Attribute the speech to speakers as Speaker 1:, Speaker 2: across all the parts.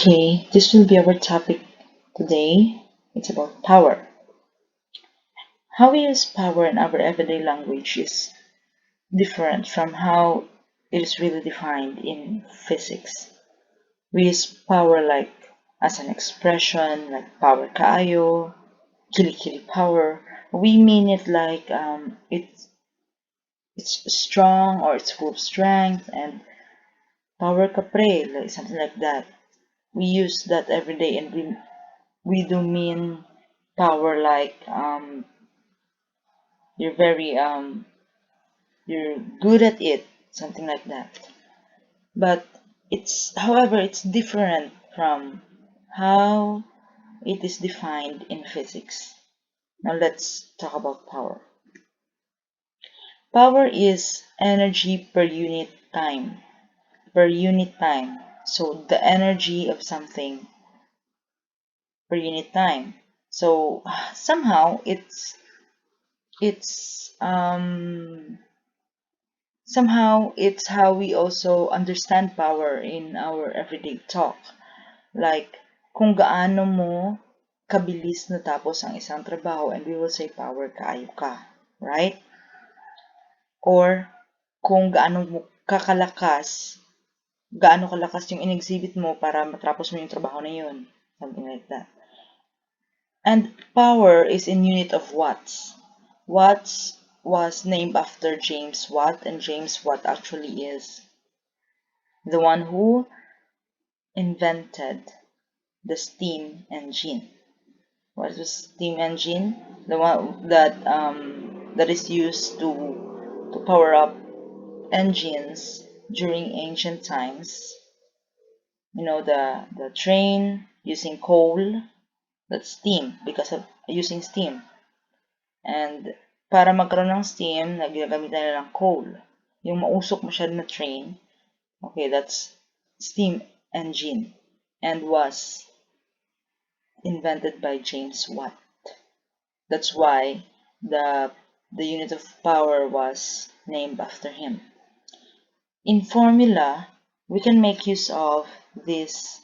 Speaker 1: Okay, this will be our topic today. It's about power. How we use power in our everyday language is different from how it is really defined in physics. We use power like as an expression, like power kaayo, kili power. We mean it like it's strong or it's full of strength, and power kapre, like something like that. We use that every day, and we do mean power like you're very you're good at it, something like that. But it's different from how it is defined in physics. Now let's talk about power. Power is energy per unit time. So the energy of something per unit time. So somehow it's somehow it's how we also understand power in our everyday talk. Like, kung gaano mo kabilis natapos ang isang trabaho, and we will say power kaayo ka, right? Or kung gaano kalakas yung in-exhibit mo para matapos mo yung trabaho na yun. Something like that. And power is in unit of watts. Watts was named after James Watt, and James Watt actually is the one who invented the steam engine. What is the steam engine? The one that is used to power up engines during ancient times. You know, the train using coal, that's steam because of using steam. And para magkaroon ng steam, nagagamit nila ng coal. Yung mausok masyado na train, okay, that's steam engine and was invented by James Watt. That's why the the unit of power was named after him. In formula, we can make use of this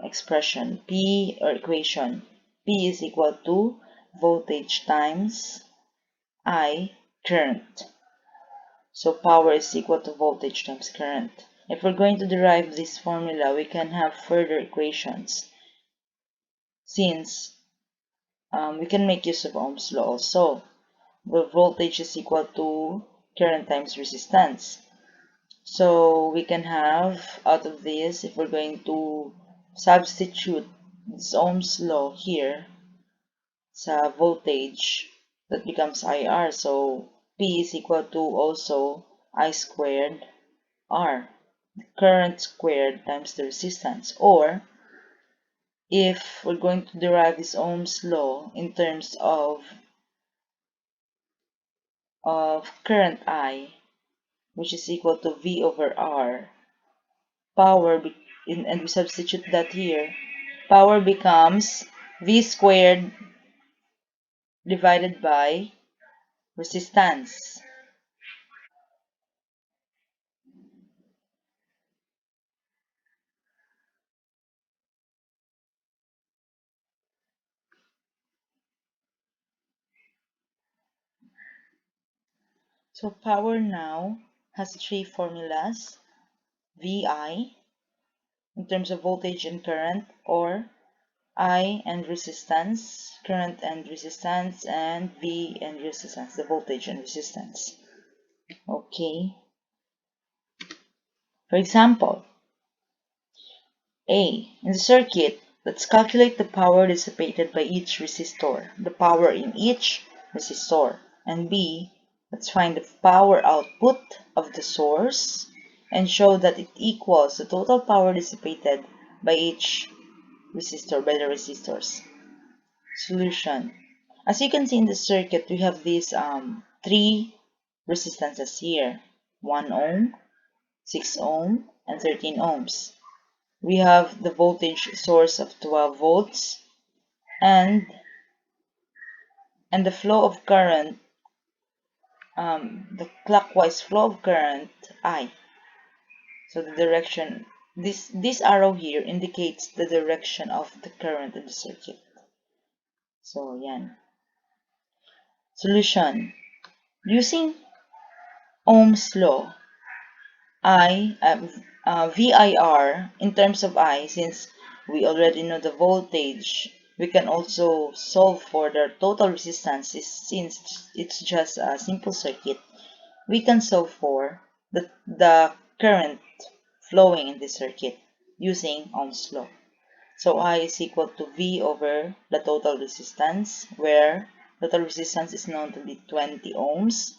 Speaker 1: expression P or equation. P is equal to voltage times I, current. So power is equal to voltage times current. If we're going to derive this formula, we can have further equations, since we can make use of Ohm's law also. The voltage is equal to current times resistance. So we can have out of this, if we're going to substitute this Ohm's law here sa voltage, that becomes IR. So P is equal to also I squared R, current squared times the resistance. Or if we're going to derive this Ohm's law in terms of current I, which is equal to V over R, and we substitute that here, power becomes V squared divided by resistance. So power now has three formulas: VI in terms of voltage and current, or I and resistance, current and resistance, and V and resistance, the voltage and resistance. Okay. For example, A. In the circuit, let's calculate the power dissipated by each resistor, the power in each resistor. And B. Let's find the power output of the source and show that it equals the total power dissipated by each resistor, by the resistors. Solution. As you can see in the circuit, we have these three resistances here: 1 ohm, 6 ohm, and 13 ohms. We have the voltage source of 12 volts and the flow of current, the clockwise flow of current I. So the direction this arrow here indicates the direction of the current in the circuit. So, yan. Solution. Using Ohm's law, VIR, in terms of I, since we already know the voltage, we can also solve for the total resistance. Since it's just a simple circuit, we can solve for the current flowing in the circuit using Ohm's law. So I is equal to V over the total resistance, where total resistance is known to be 20 ohms.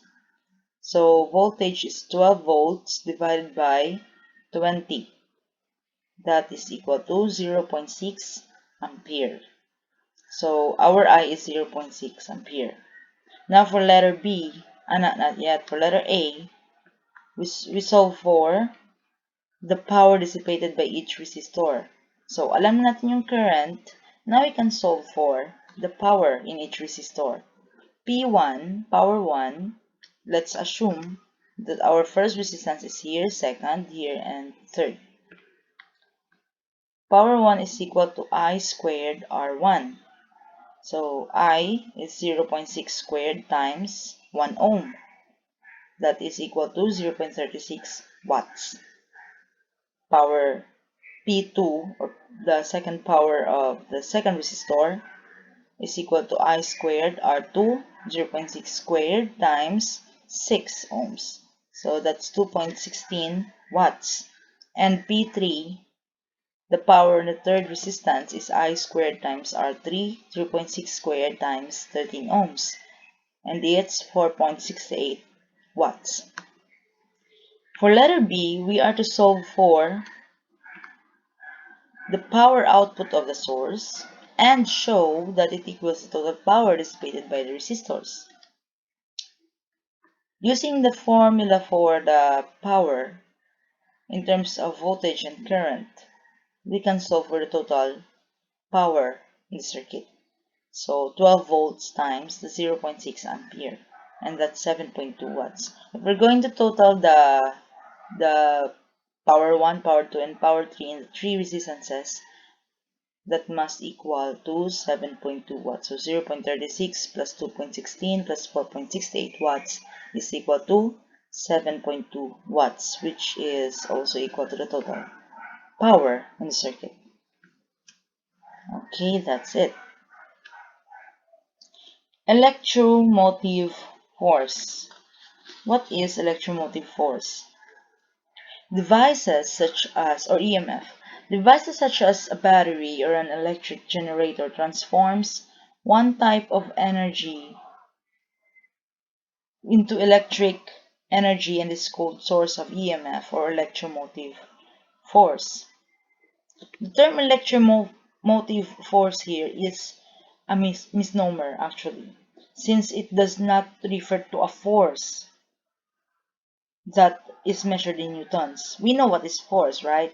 Speaker 1: So voltage is 12 volts divided by 20. That is equal to 0.6 ampere. So our I is 0.6 ampere. Now for letter B, not yet, for letter A, we solve for the power dissipated by each resistor. So alam natin yung current, now we can solve for the power in each resistor. P1, power 1, let's assume that our first resistance is here, second, here, and third. Power 1 is equal to I squared R1. So I is 0.6 squared times 1 ohm. That is equal to 0.36 watts. Power P2, or the second power of the second resistor, is equal to I squared R2, 0.6 squared times 6 ohms. So that's 2.16 watts. And P3, the power in the third resistance, is I squared times R3, 0.6 squared times 13 ohms. And it's 4.68 watts. For letter B, we are to solve for the power output of the source and show that it equals the total power dissipated by the resistors. Using the formula for the power in terms of voltage and current, we can solve for the total power in the circuit. So 12 volts times the 0.6 ampere, and that's 7.2 watts. If we're going to total the power 1, power 2, and power 3 in the three resistances, that must equal to 7.2 watts. So 0.36 plus 2.16 plus 4.68 watts is equal to 7.2 watts, which is also equal to the total power in the circuit. Okay, that's it. Electromotive force. What is electromotive force? Devices such as, or EMF, devices such as a battery or an electric generator transforms one type of energy into electric energy and is called source of EMF or electromotive force. The term electromotive force here is a misnomer actually, since it does not refer to a force that is measured in newtons. We know what is force, right?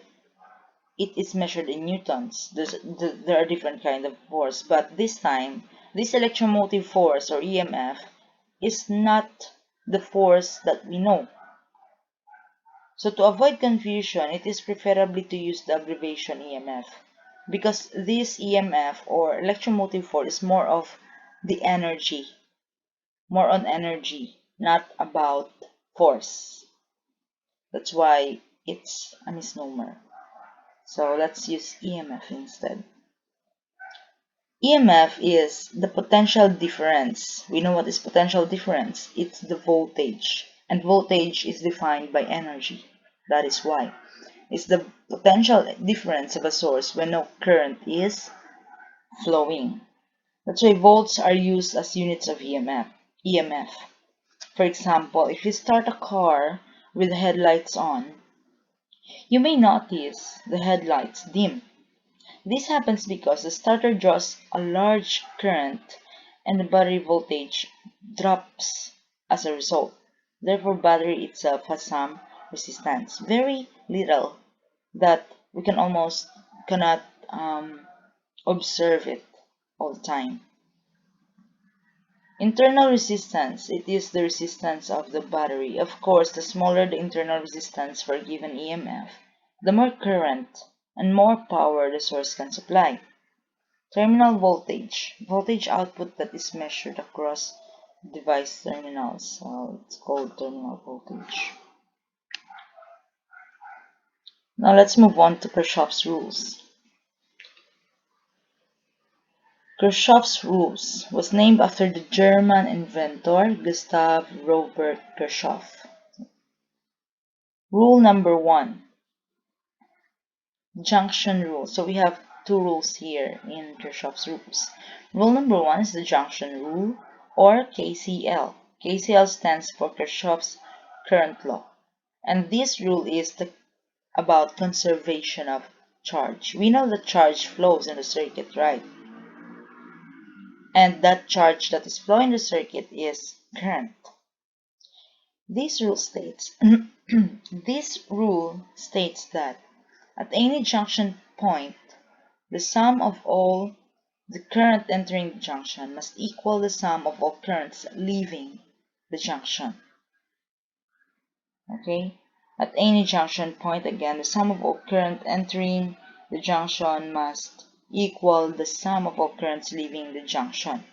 Speaker 1: It is measured in newtons. There are different kinds of force, but this time, this electromotive force or EMF is not the force that we know. So to avoid confusion, it is preferably to use the abbreviation EMF, because this EMF or electromotive force is more of the energy, more on energy, not about force. That's why it's a misnomer. So let's use EMF instead. EMF is the potential difference. We know what is potential difference. It's the voltage. And voltage is defined by energy. That is why. It's the potential difference of a source when no current is flowing. That's why volts are used as units of EMF. For example, if you start a car with the headlights on, you may notice the headlights dim. This happens because the starter draws a large current and the battery voltage drops as a result. Therefore, battery itself has some resistance, very little, that we can almost cannot observe it all the time. Internal resistance, it is the resistance of the battery. Of course, the smaller the internal resistance for a given EMF, the more current and more power the source can supply. Terminal voltage, voltage output that is measured across device terminals. So it's called terminal voltage. Now let's move on to Kirchhoff's rules. Kirchhoff's rules was named after the German inventor Gustav Robert Kirchhoff. Rule number 1, junction rule. So we have two rules here in Kirchhoff's rules. Rule number 1 is the junction rule, or KCL. KCL stands for Kirchhoff's current law. And this rule is about conservation of charge. We know that charge flows in the circuit, right? And that charge that is flowing in the circuit is current. This rule states that at any junction point, the sum of all the current entering the junction must equal the sum of all currents leaving the junction. Okay? At any junction point, again, the sum of all current entering the junction must equal the sum of all currents leaving the junction.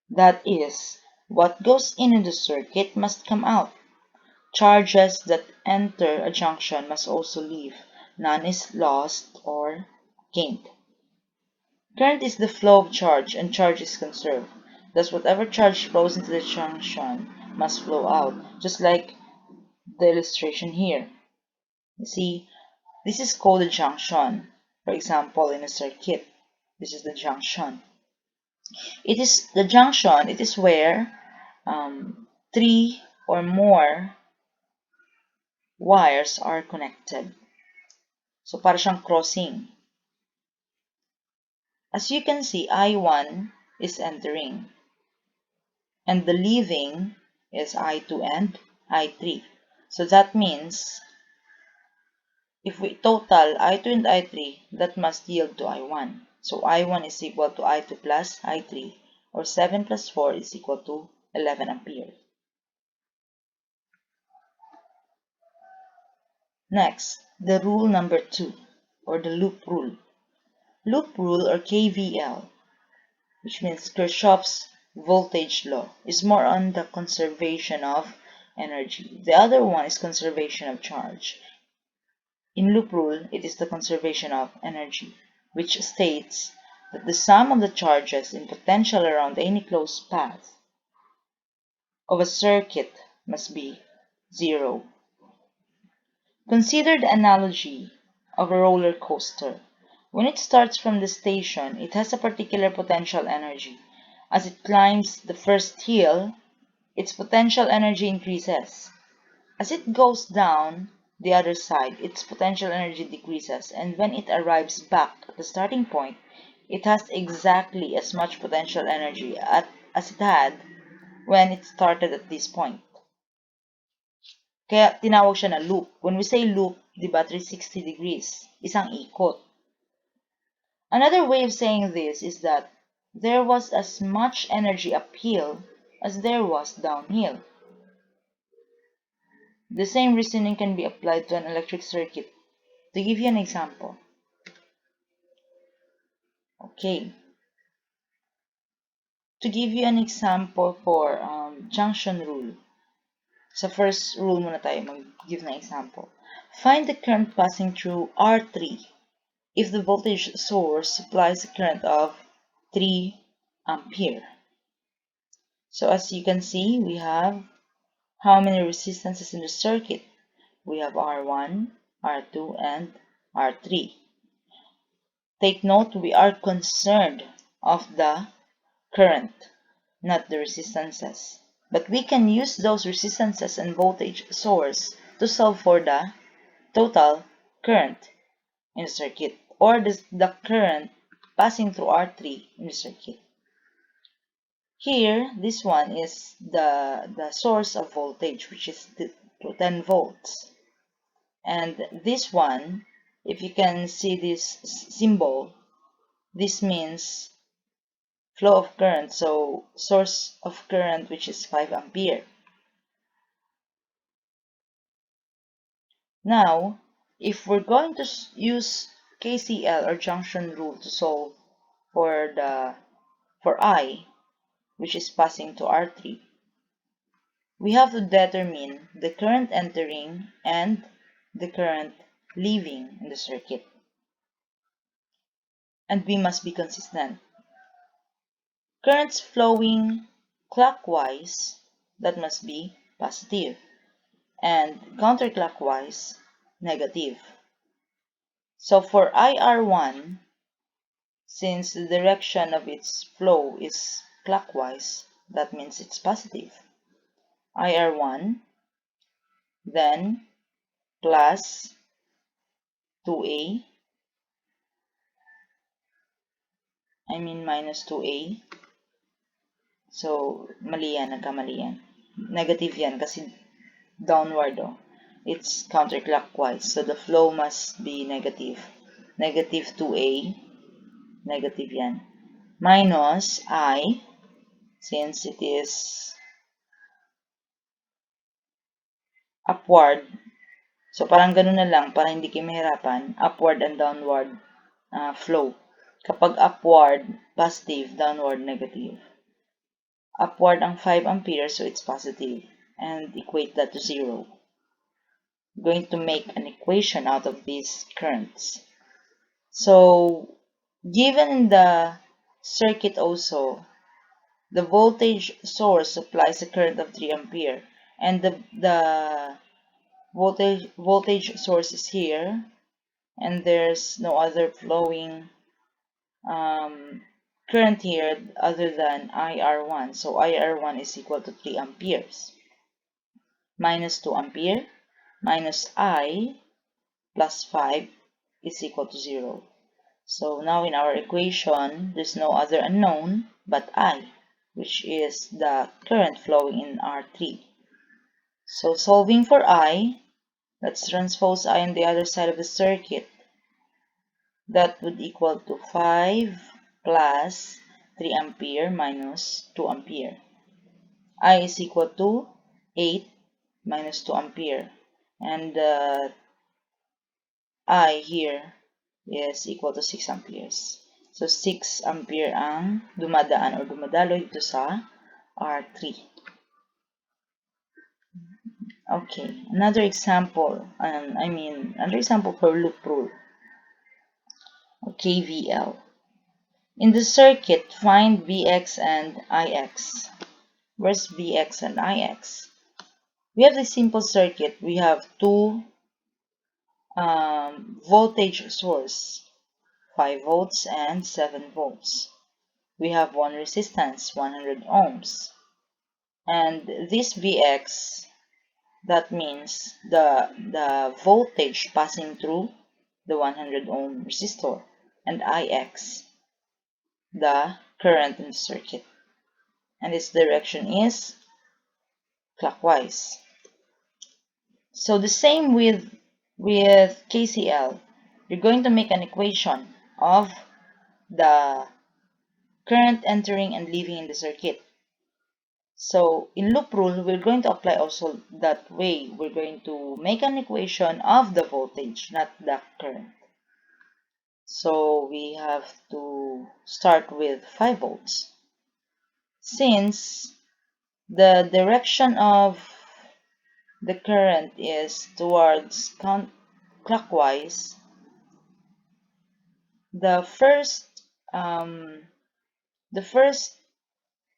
Speaker 1: That is, what goes in the circuit must come out. Charges that enter a junction must also leave. None is lost or gained. Current is the flow of charge, and charge is conserved. Thus, whatever charge flows into the junction must flow out, just like the illustration here. You see, this is called a junction. For example, in a circuit, this is the junction. It is where 3 or more wires are connected. So, para siyang crossing. As you can see, I1 is entering, and the leaving is I2 and I3. So that means, if we total I2 and I3, that must yield to I1. So I1 is equal to I2 plus I3, or 7 plus 4 is equal to 11 ampere. Next, the rule number 2, or the loop rule. Loop rule, or KVL, which means Kirchhoff's voltage law, is more on the conservation of energy. The other one is conservation of charge. In loop rule, it is the conservation of energy, which states that the sum of the charges in potential around any closed path of a circuit must be 0. Consider the analogy of a roller coaster. When it starts from the station, it has a particular potential energy. As it climbs the first hill, its potential energy increases. As it goes down the other side, its potential energy decreases, and when it arrives back at the starting point, it has exactly as much potential energy as it had when it started at this point. Kaya tinawag siya na loop. When we say loop, di ba, 360 degrees, isang ikot. Another way of saying this is that there was as much energy uphill as there was downhill. The same reasoning can be applied to an electric circuit. To give you an example. Okay. To give you an example for junction rule. Sa first rule muna tayo mag-give na example. Find the current passing through R3 if the voltage source supplies a current of 3 ampere. So as you can see, we have how many resistances in the circuit? We have R1, R2, and R3. Take note, we are concerned of the current, not the resistances. But we can use those resistances and voltage source to solve for the total current in the circuit, or the current passing through R3 in the circuit. Here, this one is the source of voltage, which is 10 volts. And this one, if you can see this symbol, this means flow of current, so source of current, which is 5 ampere. Now, if we're going to use KCL or junction rule to solve for I, which is passing to R3, we have to determine the current entering and the current leaving in the circuit. And we must be consistent. Currents flowing clockwise, that must be positive, and counterclockwise, negative. So for IR1, since the direction of its flow is clockwise, that means it's positive. IR1, then plus 2A, minus 2A. So, mali yan, nagkamali yan. Negative yan kasi downward, oh. It's counterclockwise. So, the flow must be negative. Negative 2A, negative yan. Minus I, since it is upward. So, parang ganun na lang, para hindi kayo mahirapan. Upward and downward flow. Kapag upward, positive, downward, negative. Upward ang 5 amperes, so it's positive. And equate that to 0. We're going to make an equation out of these currents. So, given in the circuit also, the voltage source supplies a current of 3 ampere. And the voltage source is here. And there's no other flowing current here other than IR1. So IR1 is equal to 3 amperes. Minus 2 ampere minus I plus 5 is equal to 0. So now in our equation, there's no other unknown but I, which is the current flowing in R3. So solving for I, let's transpose I on the other side of the circuit. That would equal to 5 plus 3 ampere minus 2 ampere. I is equal to 8 minus 2 ampere. And I here is equal to 6 amperes. So 6 ampere ang dumadaan or dumadaloy dito sa R3. Okay, another example. Another example for loop rule. KVL. In the circuit, find Vx and Ix. Where's Vx and Ix? We have this simple circuit. We have two voltage source, 5 volts and 7 volts. We have one resistance, 100 ohms. And this Vx, that means the voltage passing through the 100 ohm resistor. And Ix, the current in the circuit. And its direction is clockwise. So the same with KCL. You're going to make an equation of the current entering and leaving in the circuit. So in loop rule, we're going to apply also that way. We're going to make an equation of the voltage, not the current. So we have to start with 5 volts. Since the direction of the current is towards clockwise, the first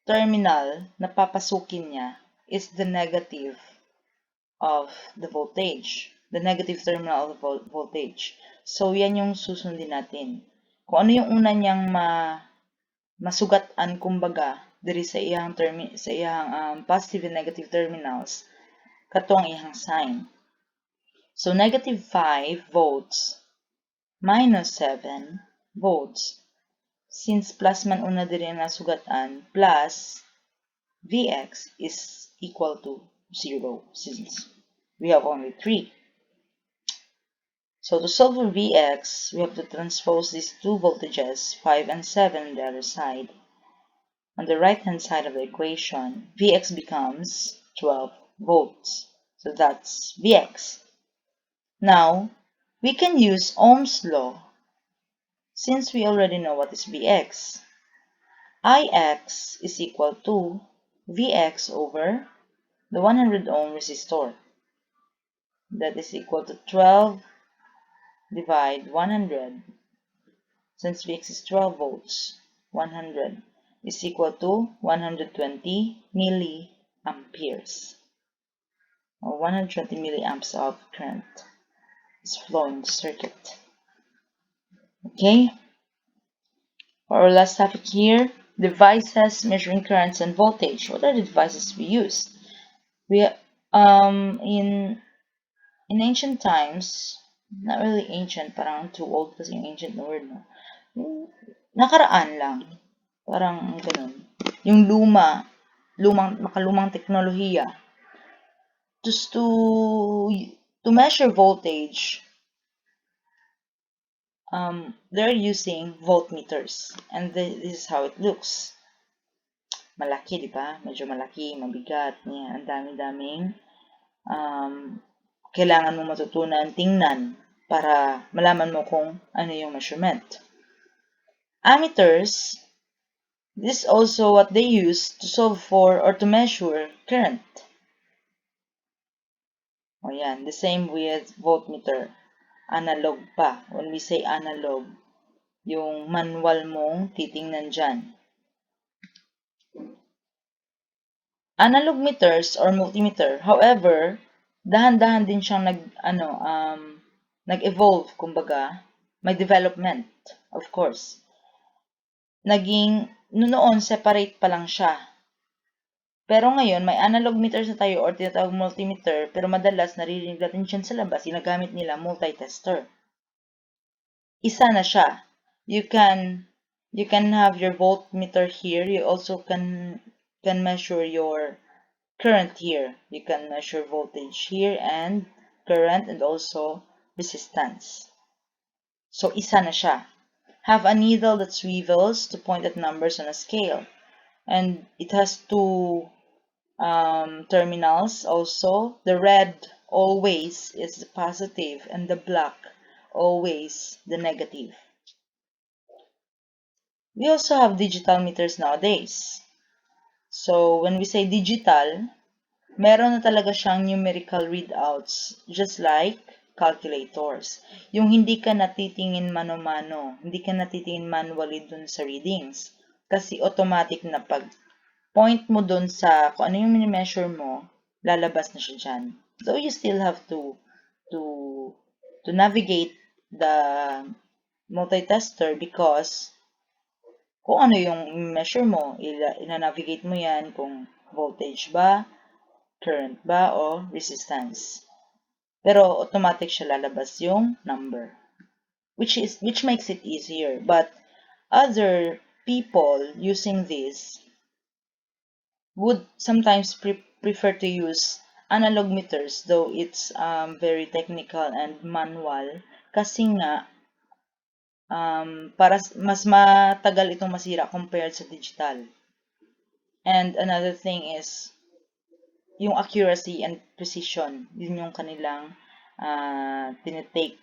Speaker 1: terminal na papasukin niya is the negative of the voltage. The negative terminal of the voltage. So, yan yung susundin natin. Kung ano yung una niyang masugatan, kumbaga, diri sa iyang positive and negative terminals, kato ang iyang sign. So, negative 5 volts minus 7 volts. Since plus man una diri ang nasugatan, plus Vx is equal to 0 since we have only 3. So to solve for Vx, we have to transpose these two voltages, 5 and 7 on the other side. On the right-hand side of the equation, Vx becomes 12 volts. So that's Vx. Now, We can use Ohm's law since we already know what is Vx. Ix is equal to Vx over the 100 ohm resistor. That is equal to 12 divide 100. Since Vx is 12 volts, 100 is equal to 120 milliamperes. Or 120 milliamps of current is flowing in the circuit. Okay? For our last topic here, devices measuring currents and voltage. What are the devices we use? We in ancient times, not really ancient, parang too old kasi yung ancient na word, no? Nakaraan lang. Parang ganun. Yung makalumang teknolohiya. Just to measure voltage, they're using voltmeters. And this is how it looks. Malaki, di ba? Medyo malaki, mabigat. Yan, ang dami-daming kailangan mo matutunan, tingnan, para malaman mo kung ano yung measurement. Ammeters, this is also what they use to solve for or to measure current. O yan, the same with voltmeter. Analog pa. When we say analog, yung manual mong titingnan dyan. Analog meters or multimeter, however, dahan-dahan din siyang nag-evolve, kumbaga, may development, of course. Noon, separate pa lang siya. Pero ngayon, may analog meters na tayo or tinatawag multimeter, pero madalas naririnig natin siya sa labas, ginagamit nila multi-tester. Isa na siya. You can have your voltmeter here. You also can measure your current here. You can measure voltage here and current and also resistance. So, isa na siya. Have a needle that swivels to point at numbers on a scale. And it has two terminals also. The red always is the positive and the black always the negative. We also have digital meters nowadays. So, when we say digital, meron na talaga siyang numerical readouts, just like calculators. Yung hindi ka natitingin mano-mano, hindi ka natitingin manually dun sa readings. Kasi automatic na pag point mo dun sa kung ano yung mini-measure mo, lalabas na siya dyan. Though you still have to navigate the multi-tester because kung ano yung measure mo, ina-navigate mo yan kung voltage ba, current ba, o resistance. Pero automatic siya lalabas yung number. Which makes it easier. But other people using this would sometimes prefer to use analog meters, though it's very technical and manual. Kasi nga, para mas matagal itong masira compared sa digital. And another thing is yung accuracy and precision. Yun yung kanilang tinitake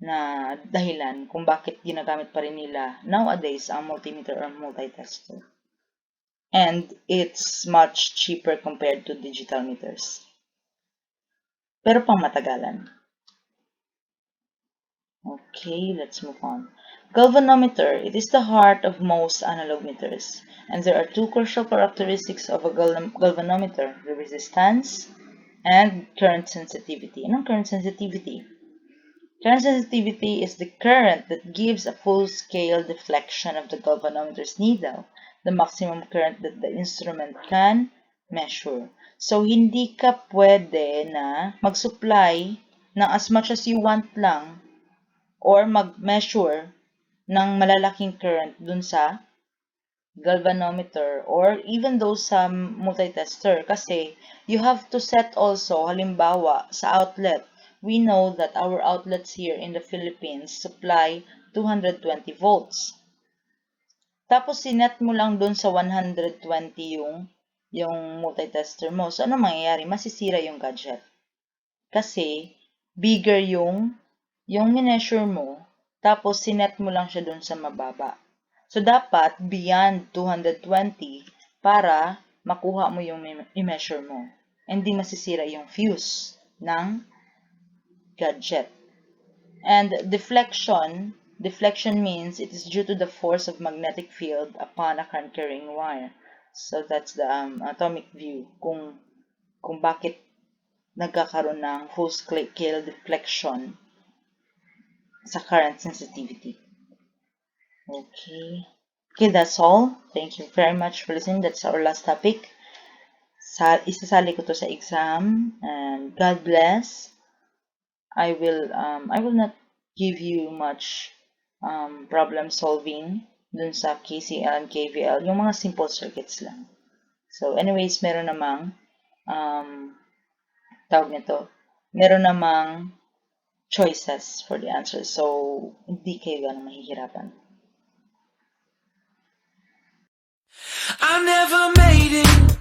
Speaker 1: na dahilan kung bakit ginagamit pa rin nila nowadays ang multimeter or multi-tester. And it's much cheaper compared to digital meters. Pero pang matagalan. Okay, let's move on. Galvanometer. It is the heart of most analog meters. And there are two crucial characteristics of a galvanometer, the resistance and current sensitivity. Anong current sensitivity? Current sensitivity is the current that gives a full-scale deflection of the galvanometer's needle, the maximum current that the instrument can measure. So, hindi ka pwede na mag-supply ng as much as you want lang or mag-measure ng malalaking current dun sa galvanometer or even those sa multi-tester kasi you have to set also, halimbawa, sa outlet. We know that our outlets here in the Philippines supply 220 volts. Tapos sinet mo lang dun sa 120 yung multi-tester mo. So, ano mangyayari? Masisira yung gadget. Kasi, bigger yung yung mineasure mo, tapos sinet mo lang siya dun sa mababa. So, dapat beyond 220 para makuha mo yung i-measure mo. Hindi masisira yung fuse ng gadget. And deflection means it is due to the force of magnetic field upon a current carrying wire. So, that's the atomic view kung bakit nagkakaroon ng full-scale deflection sa current sensitivity. Okay, that's all. Thank you very much for listening. That's our last topic. Isasali ko to sa exam, and God bless. I will not give you much problem solving dun sa KCL and KVL, yung mga simple circuits lang. So anyways, meron namang meron namang choices for the answer. So hindi kayo ganun mahihirapan.
Speaker 2: I never made it.